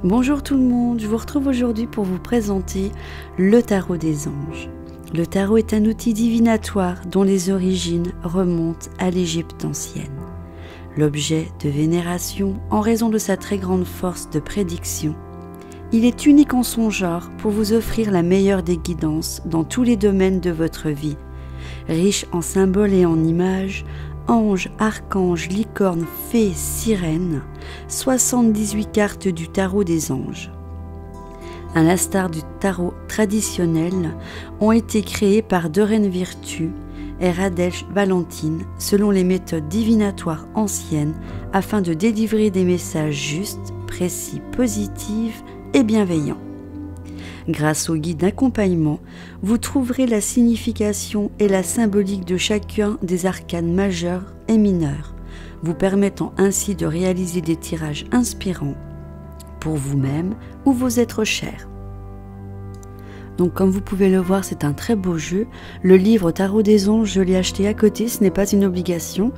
Bonjour tout le monde, je vous retrouve aujourd'hui pour vous présenter le tarot des anges. Le tarot est un outil divinatoire dont les origines remontent à l'Égypte ancienne. L'objet de vénération en raison de sa très grande force de prédiction. Il est unique en son genre pour vous offrir la meilleure des guidances dans tous les domaines de votre vie. Riche en symboles et en images, anges, archanges, licornes, fées, sirènes, 78 cartes du tarot des anges. À l'instar du tarot traditionnel, ont été créées par Doreen Virtue et Radelj Valentine selon les méthodes divinatoires anciennes afin de délivrer des messages justes, précis, positifs et bienveillants. Grâce au guide d'accompagnement, vous trouverez la signification et la symbolique de chacun des arcanes majeurs et mineurs, vous permettant ainsi de réaliser des tirages inspirants pour vous-même ou vos êtres chers. Donc comme vous pouvez le voir, c'est un très beau jeu. Le livre Tarot des anges, je l'ai acheté à côté, ce n'est pas une obligation.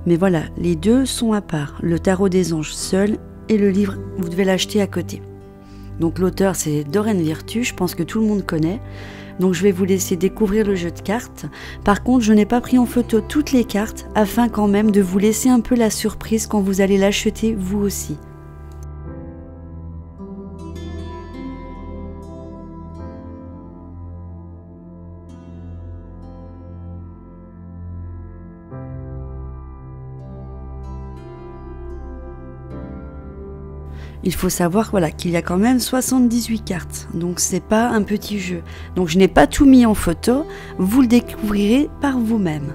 Mais voilà, les deux sont à part. Le Tarot des anges seul et le livre, vous devez l'acheter à côté. Donc l'auteur c'est Doreen Virtue, je pense que tout le monde connaît. Donc je vais vous laisser découvrir le jeu de cartes. Par contre, je n'ai pas pris en photo toutes les cartes afin quand même de vous laisser un peu la surprise quand vous allez l'acheter vous aussi. Il faut savoir qu'il y a quand même 78 cartes, donc c'est pas un petit jeu. Donc je n'ai pas tout mis en photo, vous le découvrirez par vous-même.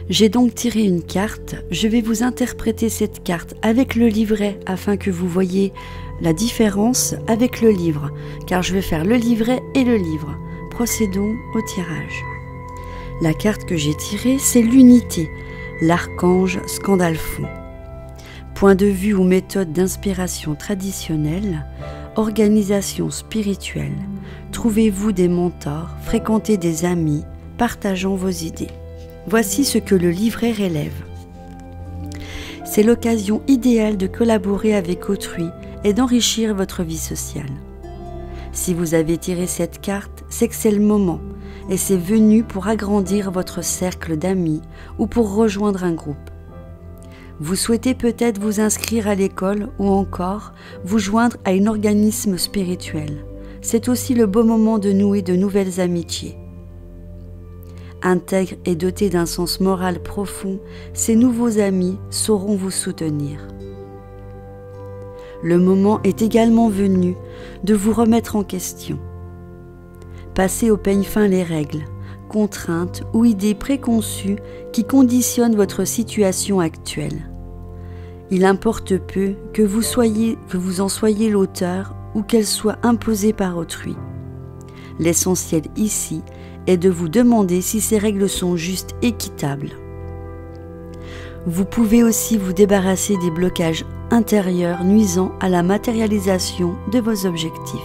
J'ai donc tiré une carte, je vais vous interpréter cette carte avec le livret afin que vous voyez la différence avec le livre, car je vais faire le livret et le livre. Procédons au tirage. La carte que j'ai tirée, c'est l'unité, l'archange Scandalphon. Point de vue ou méthode d'inspiration traditionnelle, organisation spirituelle, trouvez-vous des mentors, fréquentez des amis, partageant vos idées. Voici ce que le livret relève. C'est l'occasion idéale de collaborer avec autrui et d'enrichir votre vie sociale. Si vous avez tiré cette carte, c'est que c'est le moment et c'est venu pour agrandir votre cercle d'amis ou pour rejoindre un groupe. Vous souhaitez peut-être vous inscrire à l'école ou encore vous joindre à un organisme spirituel. C'est aussi le beau moment de nouer de nouvelles amitiés. Intègres et dotés d'un sens moral profond, ces nouveaux amis sauront vous soutenir. Le moment est également venu de vous remettre en question. Passez au peigne fin les règles, contraintes ou idées préconçues qui conditionnent votre situation actuelle. Il importe peu que vous en soyez l'auteur ou qu'elle soit imposée par autrui. L'essentiel ici est de vous demander si ces règles sont justes et équitables. Vous pouvez aussi vous débarrasser des blocages intérieurs nuisant à la matérialisation de vos objectifs.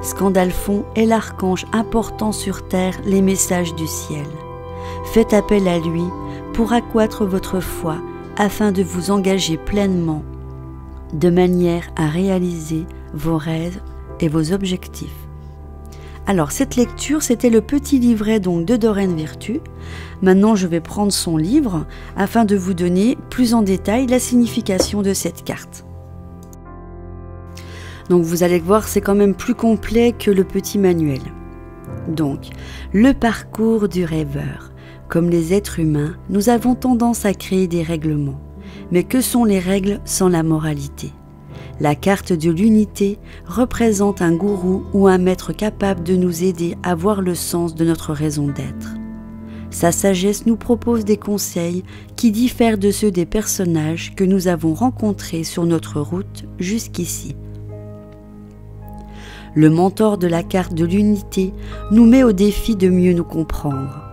Scandalphon est l'archange important sur terre les messages du ciel. Faites appel à lui pour accroître votre foi afin de vous engager pleinement de manière à réaliser vos rêves et vos objectifs. Alors cette lecture, c'était le petit livret donc de Doreen Virtue. Maintenant je vais prendre son livre afin de vous donner plus en détail la signification de cette carte. Donc vous allez voir, c'est quand même plus complet que le petit manuel. Donc, le parcours du rêveur. Comme les êtres humains, nous avons tendance à créer des règlements. Mais que sont les règles sans la moralité? La carte de l'unité représente un gourou ou un maître capable de nous aider à voir le sens de notre raison d'être. Sa sagesse nous propose des conseils qui diffèrent de ceux des personnages que nous avons rencontrés sur notre route jusqu'ici. Le mentor de la carte de l'unité nous met au défi de mieux nous comprendre.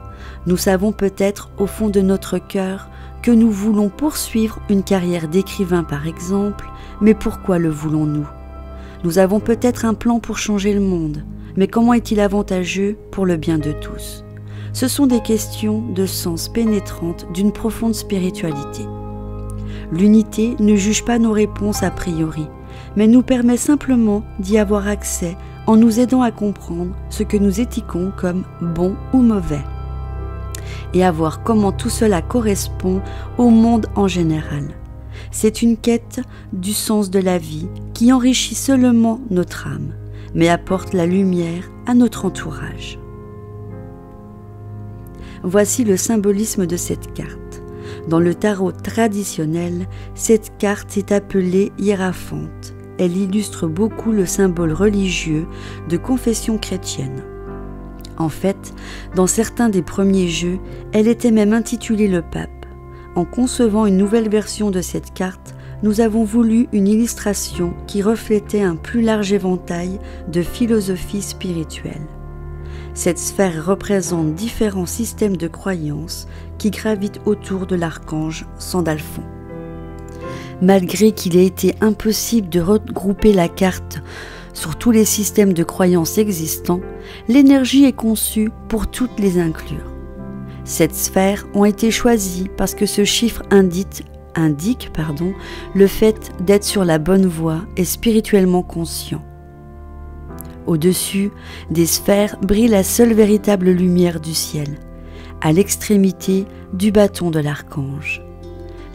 Nous savons peut-être au fond de notre cœur que nous voulons poursuivre une carrière d'écrivain par exemple, mais pourquoi le voulons-nous? Nous avons peut-être un plan pour changer le monde, mais comment est-il avantageux pour le bien de tous? Ce sont des questions de sens pénétrantes d'une profonde spiritualité. L'unité ne juge pas nos réponses a priori, mais nous permet simplement d'y avoir accès en nous aidant à comprendre ce que nous étiquons comme bon ou mauvais, et à voir comment tout cela correspond au monde en général. C'est une quête du sens de la vie qui enrichit seulement notre âme, mais apporte la lumière à notre entourage. Voici le symbolisme de cette carte. Dans le tarot traditionnel, cette carte est appelée hiérophante. Elle illustre beaucoup le symbole religieux de confession chrétienne. En fait, dans certains des premiers jeux, elle était même intitulée le pape. En concevant une nouvelle version de cette carte, nous avons voulu une illustration qui reflétait un plus large éventail de philosophie spirituelle. Cette sphère représente différents systèmes de croyances qui gravitent autour de l'archange Sandalphon. Malgré qu'il ait été impossible de regrouper la carte sur tous les systèmes de croyances existants, l'énergie est conçue pour toutes les inclure. Cette sphère ont été choisies parce que ce chiffre indique le fait d'être sur la bonne voie et spirituellement conscient. Au-dessus des sphères brille la seule véritable lumière du ciel, à l'extrémité du bâton de l'archange.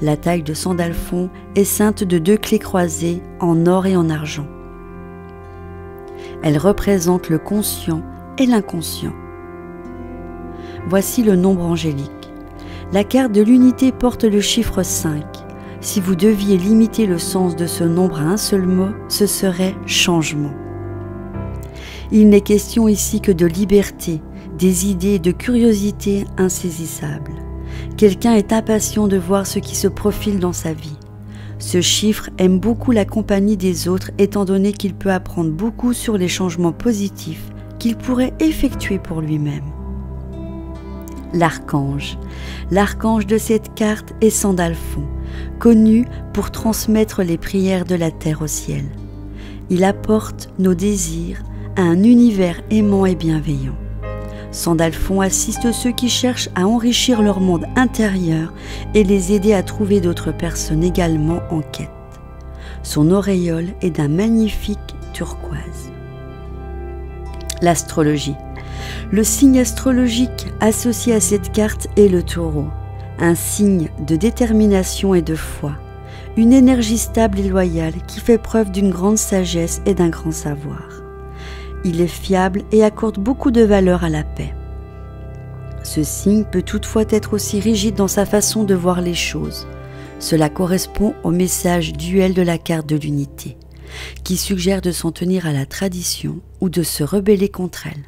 La taille de Sandalphon est ceinte de 2 clés croisées en or et en argent. Elle représente le conscient et l'inconscient. Voici le nombre angélique. La carte de l'unité porte le chiffre 5. Si vous deviez limiter le sens de ce nombre à un seul mot, ce serait changement. Il n'est question ici que de liberté, des idées et de curiosité insaisissables. Quelqu'un est impatient de voir ce qui se profile dans sa vie. Ce chiffre aime beaucoup la compagnie des autres étant donné qu'il peut apprendre beaucoup sur les changements positifs qu'il pourrait effectuer pour lui-même. L'archange. L'archange de cette carte est Sandalphon, connu pour transmettre les prières de la terre au ciel. Il apporte nos désirs à un univers aimant et bienveillant. Sandalphon assiste ceux qui cherchent à enrichir leur monde intérieur et les aider à trouver d'autres personnes également en quête. Son auréole est d'un magnifique turquoise. L'astrologie. Le signe astrologique associé à cette carte est le taureau, un signe de détermination et de foi, une énergie stable et loyale qui fait preuve d'une grande sagesse et d'un grand savoir. Il est fiable et accorde beaucoup de valeur à la paix. Ce signe peut toutefois être aussi rigide dans sa façon de voir les choses. Cela correspond au message duel de la carte de l'unité, qui suggère de s'en tenir à la tradition ou de se rebeller contre elle.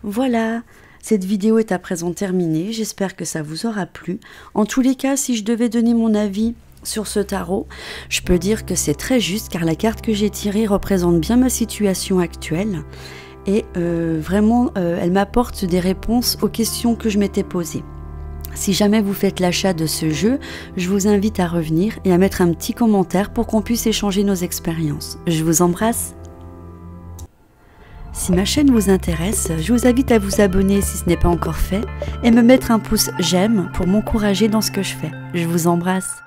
Voilà, cette vidéo est à présent terminée, j'espère que ça vous aura plu. En tous les cas, si je devais donner mon avis sur ce tarot, je peux dire que c'est très juste car la carte que j'ai tirée représente bien ma situation actuelle et vraiment elle m'apporte des réponses aux questions que je m'étais posées. Si jamais vous faites l'achat de ce jeu, je vous invite à revenir et à mettre un petit commentaire pour qu'on puisse échanger nos expériences. Je vous embrasse. Si ma chaîne vous intéresse, je vous invite à vous abonner si ce n'est pas encore fait et me mettre un pouce j'aime pour m'encourager dans ce que je fais. Je vous embrasse.